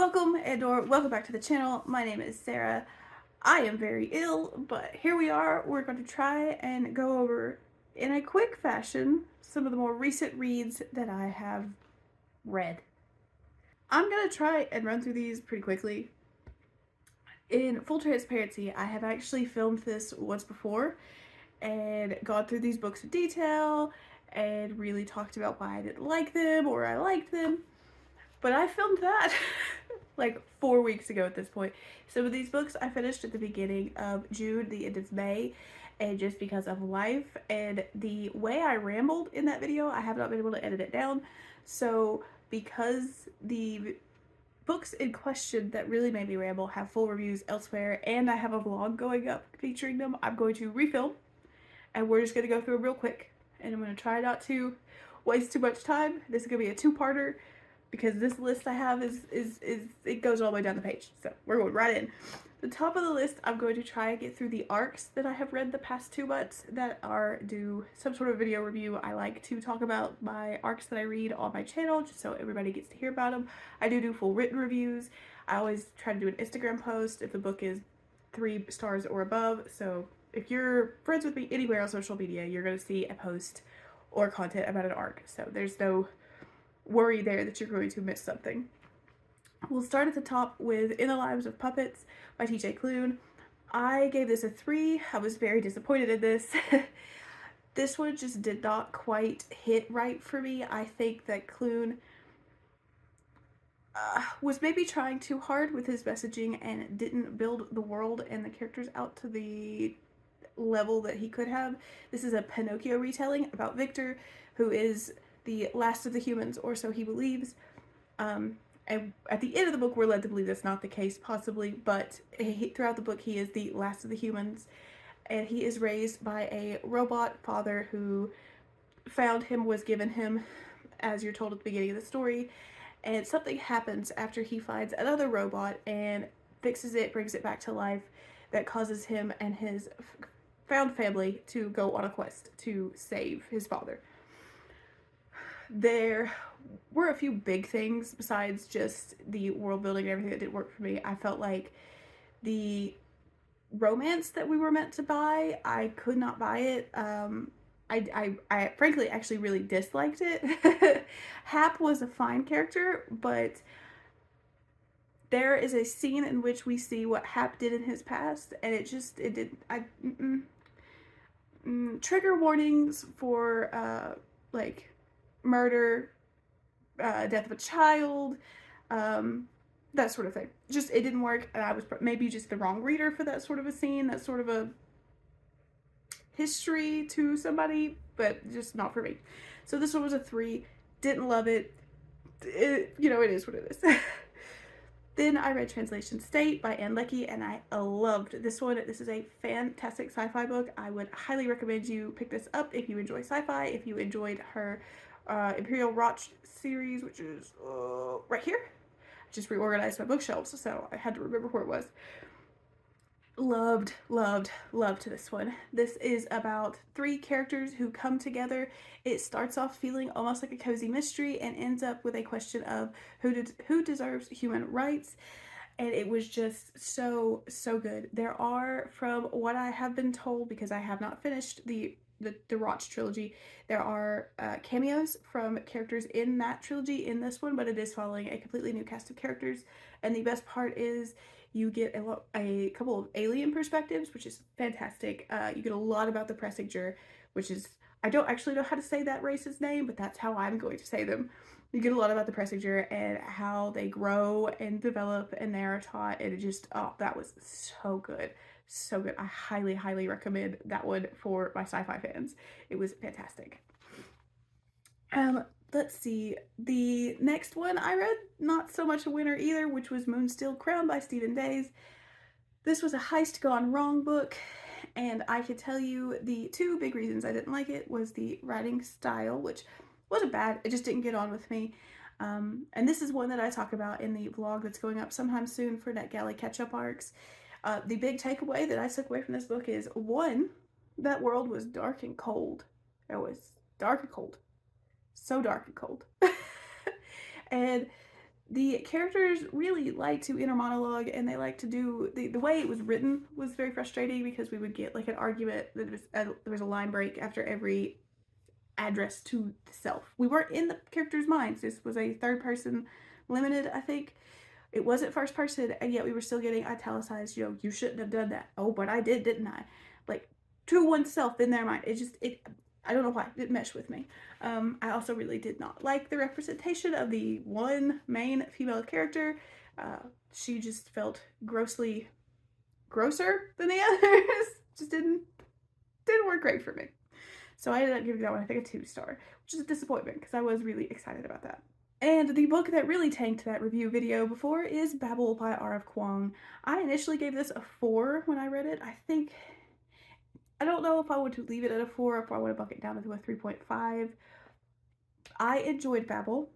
Welcome back to the channel. My name is Sarah. I am very ill, but here we are. We're going to try and go over, in a quick fashion, some of the more recent reads that I have read. I'm going to try and run through these pretty quickly. In full transparency, I have actually filmed this once before and gone through these books in detail and really talked about why I didn't like them or I liked them. But I filmed that like 4 weeks ago at this point. Some of these books I finished at the beginning of June, the end of May, and just because of life and the way I rambled in that video, I have not been able to edit it down. So because the books in question that really made me ramble have full reviews elsewhere and I have a vlog going up featuring them, I'm going to refilm and we're just going to go through it real quick. And I'm going to try not to waste too much time. This is going to be a two-parter, because this list I have it goes all the way down the page. So we're going right in. The top of the list, I'm going to try and get through the arcs that I have read the past 2 months that are due some sort of video review. I like to talk about my arcs that I read on my channel just so everybody gets to hear about them. I do full written reviews. I always try to do an Instagram post if the book is 3 stars or above. So if you're friends with me anywhere on social media, you're going to see a post or content about an arc. So there's no worry there that you're going to miss something. We'll start at the top with In the Lives of Puppets by T.J. Klune. I gave this a 3. I was very disappointed in this. This one just did not quite hit right for me. I think that Klune was maybe trying too hard with his messaging and didn't build the world and the characters out to the level that he could have. This is a Pinocchio retelling about Victor, who is the last of the humans, or so he believes. And at the end of the book, we're led to believe that's not the case, possibly, but throughout the book, he is the last of the humans, and he is raised by a robot father who found him, was given him, as you're told at the beginning of the story, and something happens after he finds another robot and fixes it, brings it back to life, that causes him and his found family to go on a quest to save his father. There were a few big things besides just the world building and everything that didn't work for me. I felt like the romance that we were meant to buy, I could not buy it. I frankly actually really disliked it. Hap was a fine character, but there is a scene in which we see what Hap did in his past, and it didn't. Trigger warnings for like murder, death of a child, that sort of thing. Just, it didn't work, and I was maybe just the wrong reader for that sort of a scene, that sort of a history to somebody, but just not for me. So this one was a 3. Didn't love it. It is what it is. Then I read Translation State by Ann Leckie, and I loved this one. This is a fantastic sci-fi book. I would highly recommend you pick this up if you enjoy sci-fi, if you enjoyed her Imperial Roch series, which is right here. I just reorganized my bookshelves, so I had to remember where it was. Loved this one. This is about 3 characters who come together. It starts off feeling almost like a cozy mystery and ends up with a question of who deserves human rights. And it was just so good. There are, from what I have been told, because I have not finished the Roch trilogy, there are cameos from characters in that trilogy in this one, but it is following a completely new cast of characters. And the best part is you get a couple of alien perspectives, which is fantastic. You get a lot about the Pressinger, which is, I don't actually know how to say that race's name, but that's how I'm going to say them. You get a lot about the Pressinger and how they grow and develop, and they are taught, and it just, oh, that was so good. So good. I highly recommend that one for my sci-fi fans. It was fantastic. Let's see. The next one I read, not so much a winner either, which was Moonstill Crown by Stephen Days. This was a heist gone wrong book, and I could tell you the 2 big reasons I didn't like it was the writing style, which wasn't bad, it just didn't get on with me. And this is one that I talk about in the vlog that's going up sometime soon for NetGalley catch-up arcs. The big takeaway that I took away from this book is, 1, that world was dark and cold. It was dark and cold. So dark and cold. And the characters really like to inner monologue, and they like to do the way it was written was very frustrating because we would get like an argument that there was a line break after every address to the self. We weren't in the characters' minds. This was a third person limited, I think. It wasn't first person, and yet we were still getting italicized, you shouldn't have done that. Oh, but I did, didn't I? Like, to oneself in their mind. I don't know why, it didn't mesh with me. I also really did not like the representation of the one main female character. She just felt grossly grosser than the others. Just didn't work great for me. So I ended up giving that one, I think, a 2-star, which is a disappointment because I was really excited about that. And the book that really tanked that review video before is Babel by R.F. Kuang. I initially gave this a 4 when I read it. I don't know if I want to leave it at a 4 or if I want to buck it down to a 3.5. I enjoyed Babel.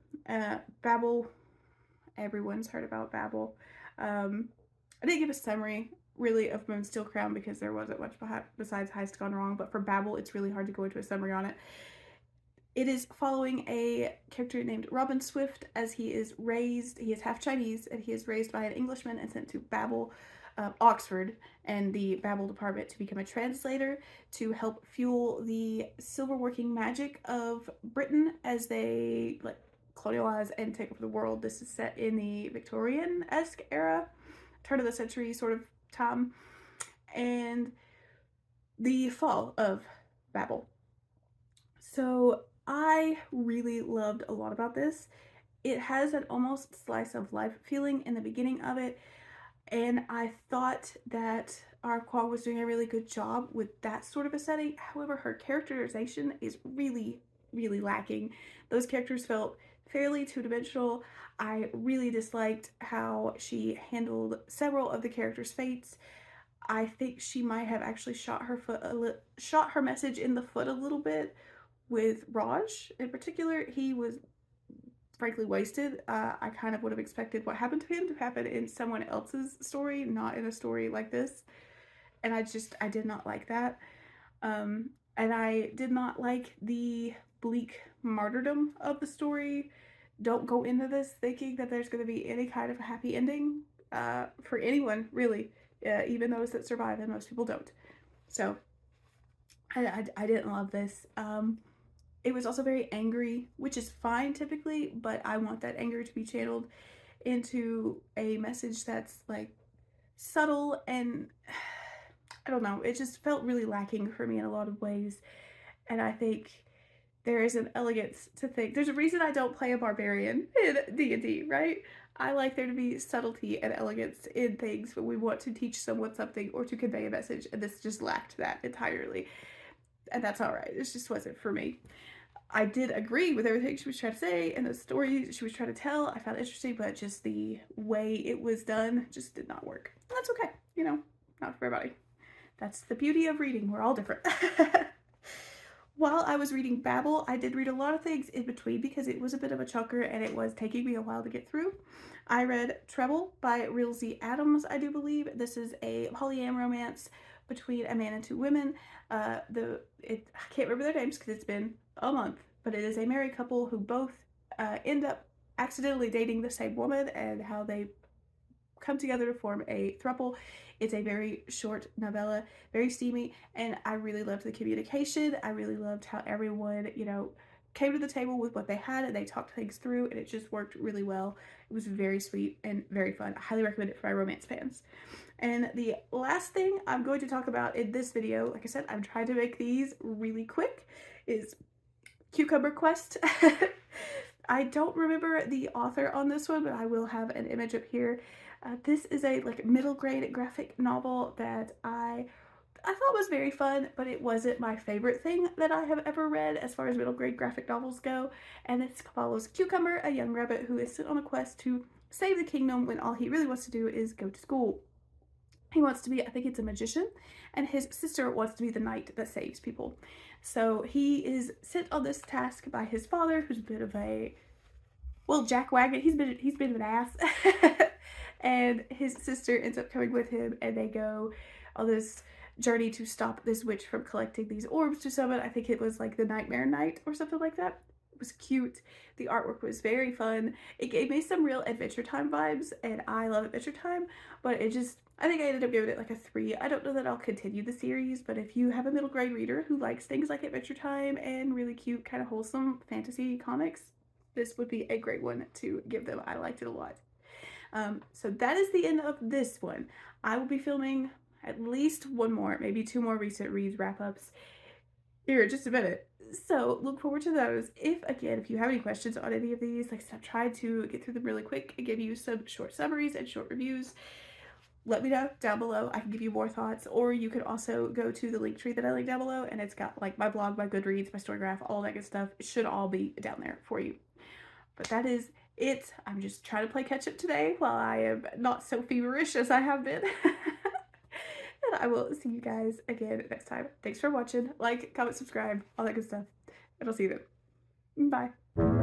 Babel, everyone's heard about Babel. I didn't give a summary really of Moonsteel Crown because there wasn't much besides Heist Gone Wrong, but for Babel it's really hard to go into a summary on it. It is following a character named Robin Swift as he is half Chinese, and he is raised by an Englishman and sent to Babel, Oxford, and the Babel department to become a translator to help fuel the silverworking magic of Britain as they colonialize and take over the world. This is set in the Victorian-esque era, turn of the century sort of time, and the fall of Babel. So I really loved a lot about this. It has an almost slice of life feeling in the beginning of it, and I thought that R.F. Kuang was doing a really good job with that sort of a setting. However, her characterization is really, really lacking. Those characters felt fairly two-dimensional. I really disliked how she handled several of the characters' fates. I think she might have actually shot her message in the foot a little bit with Raj in particular. He was frankly wasted. I kind of would have expected what happened to him to happen in someone else's story, not in a story like this. And I did not like that. And I did not like the bleak martyrdom of the story. Don't go into this thinking that there's going to be any kind of happy ending for anyone, really, even those that survive, and most people don't. So I didn't love this. It was also very angry, which is fine typically, but I want that anger to be channeled into a message that's like subtle, and I don't know, it just felt really lacking for me in a lot of ways. And I think there is an elegance to think. There's a reason I don't play a barbarian in D&D, right? I like there to be subtlety and elegance in things when we want to teach someone something or to convey a message, and this just lacked that entirely. And that's alright, this just wasn't for me. I did agree with everything she was trying to say, and the story she was trying to tell I found interesting, but just the way it was done just did not work. And that's okay, not for everybody. That's the beauty of reading, we're all different. While I was reading Babel, I did read a lot of things in between because it was a bit of a chunker and it was taking me a while to get through. I read Treble by Rilsey Adams, I do believe. This is a polyam romance between a man and 2 women. I can't remember their names because it's been a month, but it is a married couple who both end up accidentally dating the same woman, and how they come together to form a throuple. It's a very short novella, very steamy, and I really loved the communication. I really loved how everyone, came to the table with what they had and they talked things through, and it just worked really well. It was very sweet and very fun. I highly recommend it for my romance fans. And the last thing I'm going to talk about in this video, like I said, I'm trying to make these really quick, is Cucumber Quest. I don't remember the author on this one, but I will have an image up here. This is a middle grade graphic novel that I thought was very fun, but it wasn't my favorite thing that I have ever read as far as middle grade graphic novels go. And it follows Cucumber, a young rabbit who is sent on a quest to save the kingdom when all he really wants to do is go to school. He wants to be, I think it's a magician, and his sister wants to be the knight that saves people. So he is sent on this task by his father, who's a bit of a, jackwagon. He's been an ass. And his sister ends up coming with him, and they go on this journey to stop this witch from collecting these orbs to summon. I think it was like the Nightmare Night or something like that. It was cute. The artwork was very fun. It gave me some real Adventure Time vibes, and I love Adventure Time, but I think I ended up giving it like a 3. I don't know that I'll continue the series, but if you have a middle grade reader who likes things like Adventure Time and really cute, kind of wholesome fantasy comics, this would be a great one to give them. I liked it a lot. So that is the end of this one. I will be filming at least one more, maybe 2 more recent reads wrap-ups here in just a minute. So look forward to those. If you have any questions on any of these, like I said, I've tried to get through them really quick and give you some short summaries and short reviews. Let me know down below. I can give you more thoughts, or you could also go to the link tree that I linked down below, and it's got like my blog, my Goodreads, my Storygraph, all that good stuff. It should all be down there for you. But that is it. I'm just trying to play catch up today while I am not so feverish as I have been. And I will see you guys again next time. Thanks for watching. Like, comment, subscribe, all that good stuff. And I'll see you then. Bye.